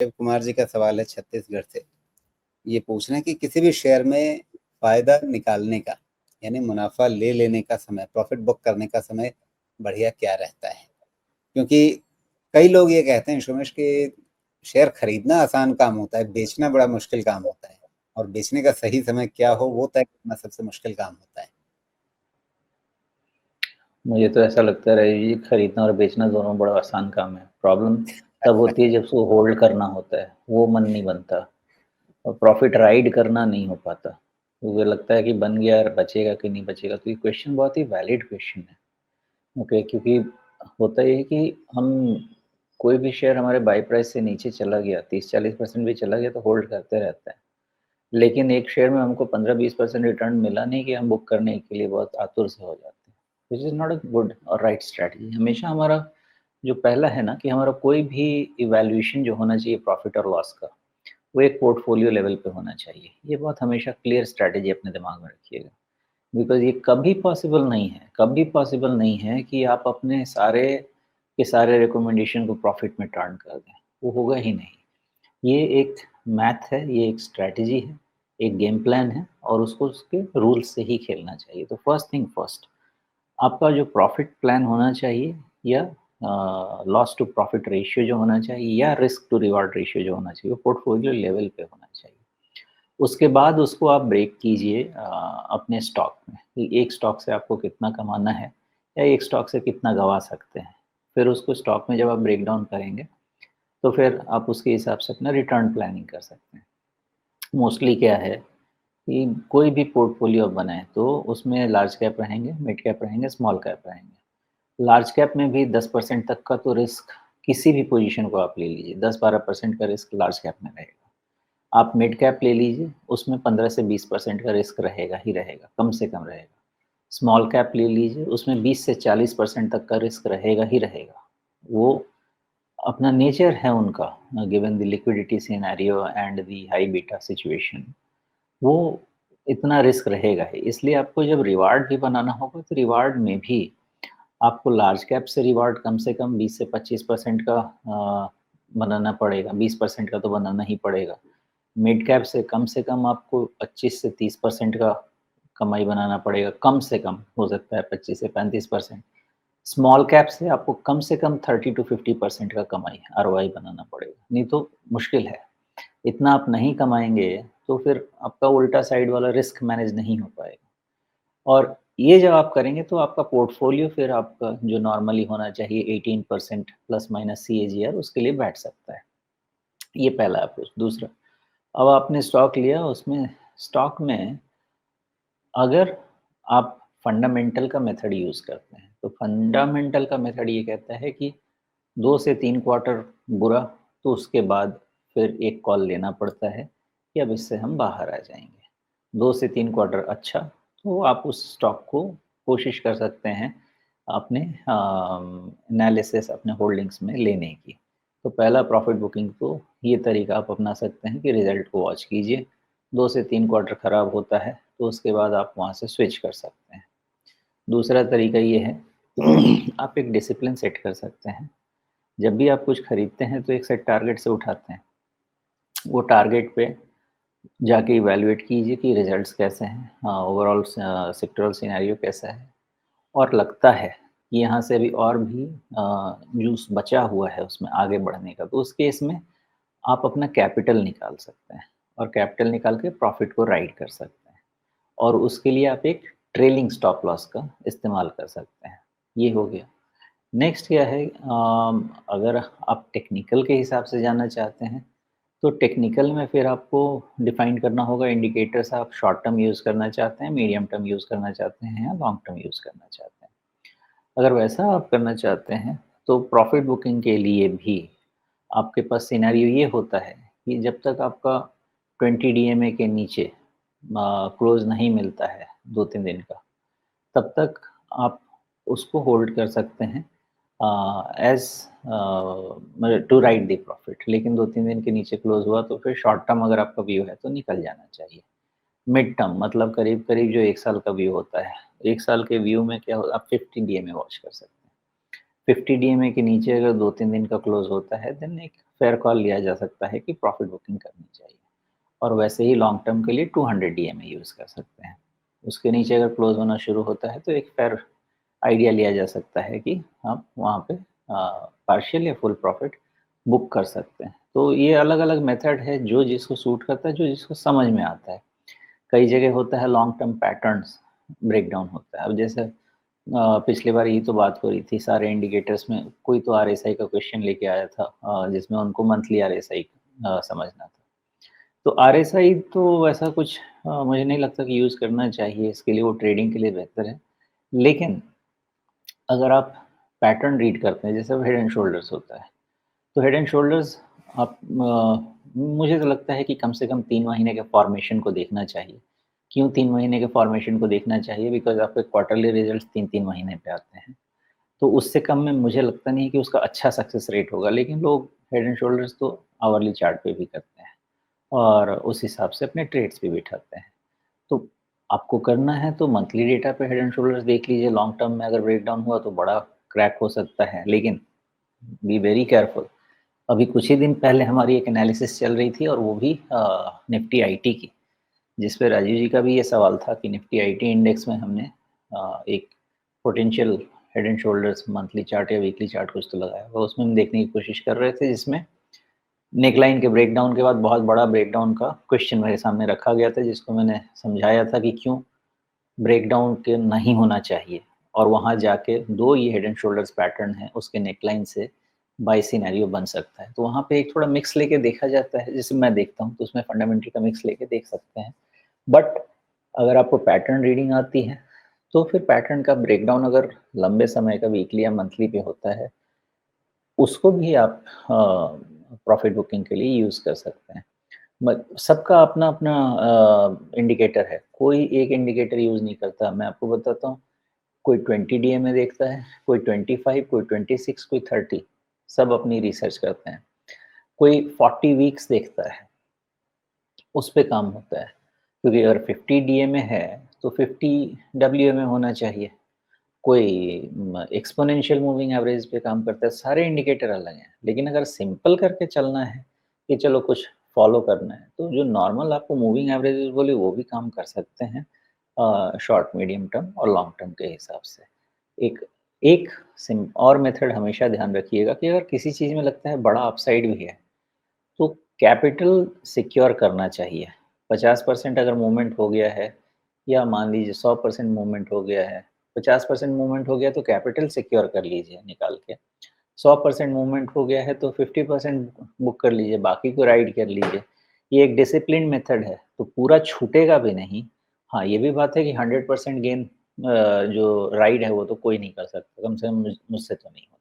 शिव कुमार जी का सवाल है छत्तीसगढ़ से। ये पूछ रहे हैं कि किसी भी शेयर में फ़ायदा निकालने का, यानी मुनाफ़ा ले लेने का समय, प्रॉफ़िट बुक करने का समय बढ़िया क्या रहता है? क्योंकि कई लोग ये कहते हैं सोमेश कि शेयर खरीदना आसान काम होता है, बेचना बड़ा मुश्किल काम होता है और बेचने का सही समय क्या हो, वो तय करना सबसे मुश्किल काम होता है। मुझे तो ऐसा लगता है ये खरीदना और बेचना दोनों बड़ा आसान काम है। प्रॉब्लम तब होती है जब उसको होल्ड करना होता है, वो मन नहीं बनता और प्रॉफिट राइड करना नहीं हो पाता। मुझे लगता है कि बन गया और बचेगा कि नहीं बचेगा, तो ये क्वेश्चन बहुत ही वैलिड क्वेश्चन है। ओके, क्योंकि होता ये है कि हम कोई भी शेयर हमारे बाई प्राइस से नीचे चला गया, 30-40% भी चला गया तो होल्ड करते रहते हैं। लेकिन एक शेयर में हमको 15-20% रिटर्न मिला नहीं कि हम बुक करने के लिए बहुत आतुर से हो जाते हैं, which is not a good और राइट स्ट्रैटेजी। हमेशा हमारा जो पहला है ना कि हमारा कोई भी इवैल्यूएशन जो होना चाहिए प्रॉफिट और लॉस का, वो एक पोर्टफोलियो लेवल पे होना चाहिए। ये बहुत हमेशा क्लियर स्ट्रैटेजी अपने दिमाग में रखिएगा, बिकॉज़ ये कभी पॉसिबल नहीं है, कभी पॉसिबल नहीं है कि आप अपने सारे के सारे रिकमेंडेशन को प्रॉफिट में टर्न कर दें, वो होगा ही नहीं। ये एक मैथ है, ये एक स्ट्रैटेजी है, एक गेम प्लान है और उसको उसके रूल्स से ही खेलना चाहिए। तो फर्स्ट थिंग फर्स्ट, आपका जो प्रॉफिट प्लान होना चाहिए या लॉस टू प्रॉफिट रेशियो जो होना चाहिए या रिस्क टू रिवार्ड रेशियो जो होना चाहिए, वो पोर्टफोलियो लेवल पे होना चाहिए। उसके बाद उसको आप ब्रेक कीजिए अपने स्टॉक में कि एक स्टॉक से आपको कितना कमाना है या एक स्टॉक से कितना गँवा सकते हैं। फिर उसको स्टॉक में जब आप ब्रेक डाउन करेंगे, तो फिर आप उसके हिसाब से अपना रिटर्न प्लानिंग कर सकते हैं। मोस्टली क्या है कि कोई भी पोर्टफोलियो आप बनाएँ तो उसमें लार्ज कैप रहेंगे, मिड कैप रहेंगे, स्मॉल कैप रहेंगे। लार्ज कैप में भी 10% तक का तो रिस्क किसी भी पोज़ीशन को आप ले लीजिए, 10-12% का रिस्क लार्ज कैप में रहेगा। आप मिड कैप ले लीजिए, उसमें 15 से 20% का रिस्क रहेगा ही रहेगा, कम से कम रहेगा। स्मॉल कैप ले लीजिए, उसमें 20 से 40% तक का रिस्क रहेगा ही रहेगा। वो अपना नेचर है उनका, given the liquidity scenario and the high beta situation, वो इतना रिस्क रहेगा ही। इसलिए आपको जब रिवार्ड भी बनाना होगा तो रिवार्ड में भी आपको लार्ज कैप से रिवार्ड कम से कम 20 से 25% का बनाना पड़ेगा, 20% का तो बनाना ही पड़ेगा। मिड कैप से कम आपको 25 से 30% का कमाई बनाना पड़ेगा, कम से कम हो सकता है 25 से 35%। स्मॉल कैप से आपको कम से कम 30 टू 50% का कमाई आरओआई बनाना पड़ेगा, नहीं तो मुश्किल है। इतना आप नहीं कमाएँगे, तो फिर आपका उल्टा साइड वाला रिस्क मैनेज नहीं हो पाएगा। और ये जब आप करेंगे तो आपका पोर्टफोलियो फिर आपका जो नॉर्मली होना चाहिए 18% प्लस माइनस सीएजीआर उसके लिए बैठ सकता है। ये पहला अप्रोच। दूसरा, अब आपने स्टॉक लिया, उसमें स्टॉक में अगर आप फंडामेंटल का मेथड यूज़ करते हैं, तो फंडामेंटल का मेथड ये कहता है कि 2 से 3 क्वार्टर बुरा, तो उसके बाद फिर एक कॉल लेना पड़ता है कि अब इससे हम बाहर आ जाएँगे। 2 से 3 क्वार्टर अच्छा, तो आप उस स्टॉक को कोशिश कर सकते हैं अपने एनालिसिस अपने होल्डिंग्स में लेने की। तो पहला प्रॉफिट बुकिंग तो ये तरीका आप अपना सकते हैं कि रिज़ल्ट को वॉच कीजिए। 2 से 3 क्वार्टर खराब होता है, तो उसके बाद आप वहाँ से स्विच कर सकते हैं। दूसरा तरीका ये है आप एक डिसिप्लिन सेट कर सकते हैं। जब भी आप कुछ खरीदते हैं तो एक सेट टारगेट से उठाते हैं। वो टारगेट पे जाके इवैल्यूएट कीजिए कि रिजल्ट्स कैसे हैं, ओवरऑल सेक्टोरल सिनेरियो कैसा है और लगता है कि यहाँ से अभी और भी जूस बचा हुआ है उसमें आगे बढ़ने का, तो उस केस में आप अपना कैपिटल निकाल सकते हैं और कैपिटल निकाल के प्रॉफिट को राइड कर सकते हैं और उसके लिए आप एक ट्रेलिंग स्टॉप लॉस का इस्तेमाल कर सकते हैं। ये हो गया। नेक्स्ट क्या है, अगर आप टेक्निकल के हिसाब से जानना चाहते हैं, तो टेक्निकल में फिर आपको डिफाइन करना होगा इंडिकेटर्स, आप शॉर्ट टर्म यूज़ करना चाहते हैं, मीडियम टर्म यूज़ करना चाहते हैं या लॉन्ग टर्म यूज़ करना चाहते हैं। अगर वैसा आप करना चाहते हैं, तो प्रॉफिट बुकिंग के लिए भी आपके पास सिनेरियो ये होता है कि जब तक आपका 20 डीएमए के नीचे क्लोज़ नहीं मिलता है 2-3 दिन का, तब तक आप उसको होल्ड कर सकते हैं एज़ मतलब टू राइट द प्रॉफिट। लेकिन 2-3 दिन के नीचे क्लोज़ हुआ तो फिर शॉर्ट टर्म अगर आपका व्यू है तो निकल जाना चाहिए। मिड टर्म मतलब करीब-करीब जो 1 साल का व्यू होता है, 1 साल के व्यू में क्या हो, आप 50 डीए में वॉच कर सकते हैं। 50 डीएमए के नीचे अगर 2-3 दिन का क्लोज होता है, देन एक फेयर कॉल लिया जा सकता है कि प्रॉफिट बुकिंग करनी चाहिए। और वैसे ही लॉन्ग टर्म के लिए 200 डीएमए यूज़ कर सकते हैं। उसके नीचे अगर क्लोज होना शुरू होता है तो एक फेयर आइडिया लिया जा सकता है कि आप वहाँ पे पार्शियल या फुल प्रॉफिट बुक कर सकते हैं। तो ये अलग-अलग मेथड है, जो जिसको सूट करता है, जो जिसको समझ में आता है। कई जगह होता है लॉन्ग टर्म पैटर्न्स ब्रेकडाउन होता है। अब जैसे पिछली बार यही तो बात हो रही थी, सारे इंडिकेटर्स में कोई तो आरएसआई का क्वेश्चन लेके आया था, जिसमें उनको मंथली आरएसआई समझना था। तो आरएसआई तो वैसा कुछ मुझे नहीं लगता कि यूज़ करना चाहिए, इसके लिए वो ट्रेडिंग के लिए बेहतर है। लेकिन अगर आप पैटर्न रीड करते हैं, जैसे हेड एंड शोल्डर्स होता है, तो हेड एंड शोल्डर्स आप मुझे तो लगता है कि कम से कम 3 महीने के फॉर्मेशन को देखना चाहिए। क्यों 3 महीने के फॉर्मेशन को देखना चाहिए? बिकॉज़ आपके क्वार्टरली रिजल्ट्स 3-3 महीने पे आते हैं। तो उससे कम में मुझे लगता नहीं है कि उसका अच्छा सक्सेस रेट होगा, लेकिन लोग हेड एंड शोल्डर्स तो आवरली चार्ट पे भी करते हैं और उस हिसाब से अपने ट्रेड्स भी बिठाते हैं। तो आपको करना है तो मंथली डेटा पे हेड एंड शोल्डर्स देख लीजिए, लॉन्ग टर्म में अगर ब्रेकडाउन हुआ तो बड़ा क्रैक हो सकता है, लेकिन बी वेरी केयरफुल। अभी कुछ ही दिन पहले हमारी एक एनालिसिस चल रही थी और वो भी निफ्टी आईटी की, जिस पे राजीव जी का भी ये सवाल था कि निफ्टी आईटी इंडेक्स में हमने एक potential head and shoulders monthly chart या वीकली चार्ट कुछ तो लगाया हुआ, उसमें हम देखने की कोशिश कर रहे थे, जिसमें नेकलाइन के ब्रेकडाउन के बाद बहुत बड़ा ब्रेकडाउन का क्वेश्चन मेरे सामने रखा गया था, जिसको मैंने समझाया था कि क्यों ब्रेकडाउन के नहीं होना चाहिए, और वहाँ जाके 2 ये हेड एंड शोल्डर्स पैटर्न है, उसके नेकलाइन से बाय सिनेरियो बन सकता है। तो वहाँ पे एक थोड़ा मिक्स लेके देखा जाता है, जैसे मैं देखता हूँ, तो उसमें फंडामेंटल का मिक्स लेके देख सकते हैं। बट अगर आपको पैटर्न रीडिंग आती है, तो फिर पैटर्न का ब्रेकडाउन अगर लंबे समय का वीकली या मंथली पे होता है, उसको भी आप प्रॉफिट बुकिंग के लिए यूज़ कर सकते हैं। सबका अपना-अपना इंडिकेटर है, कोई एक इंडिकेटर यूज़ नहीं करता। मैं आपको बताता हूँ, कोई 20 डीएमए देखता है, कोई 25, कोई 26, कोई 30, सब अपनी रिसर्च करते हैं। कोई 40 वीक्स देखता है, उस पे काम होता है, क्योंकि अगर 50 डीएमए है, तो 50 डब्ल्यूएमए होना चाहिए। कोई एक्स्पोनेंशियल मूविंग एवरेज पे काम करता है, सारे इंडिकेटर अलग हैं। लेकिन अगर सिंपल करके चलना है कि चलो कुछ फॉलो करना है, तो जो नॉर्मल आपको मूविंग एवरेजेस बोले वो भी काम कर सकते हैं शॉर्ट, मीडियम टर्म और लॉन्ग टर्म के हिसाब से। एक एक सिम और मेथड हमेशा ध्यान रखिएगा कि अगर किसी चीज़ में लगता है बड़ा अपसाइड भी है, तो कैपिटल सिक्योर करना चाहिए। 50% अगर मूवमेंट हो गया है, या मान लीजिए 100% मूवमेंट हो गया है, 50% मूवमेंट हो गया तो कैपिटल सिक्योर कर लीजिए निकाल के। 100% मूवमेंट हो गया है तो 50% बुक कर लीजिए, बाकी को राइड कर लीजिए। ये एक डिसिप्लिन मेथड है, तो पूरा छूटेगा भी नहीं। हाँ, ये भी बात है कि 100% गेन जो राइड है वो तो कोई नहीं कर सकता, कम से कम मुझसे तो नहीं होगा।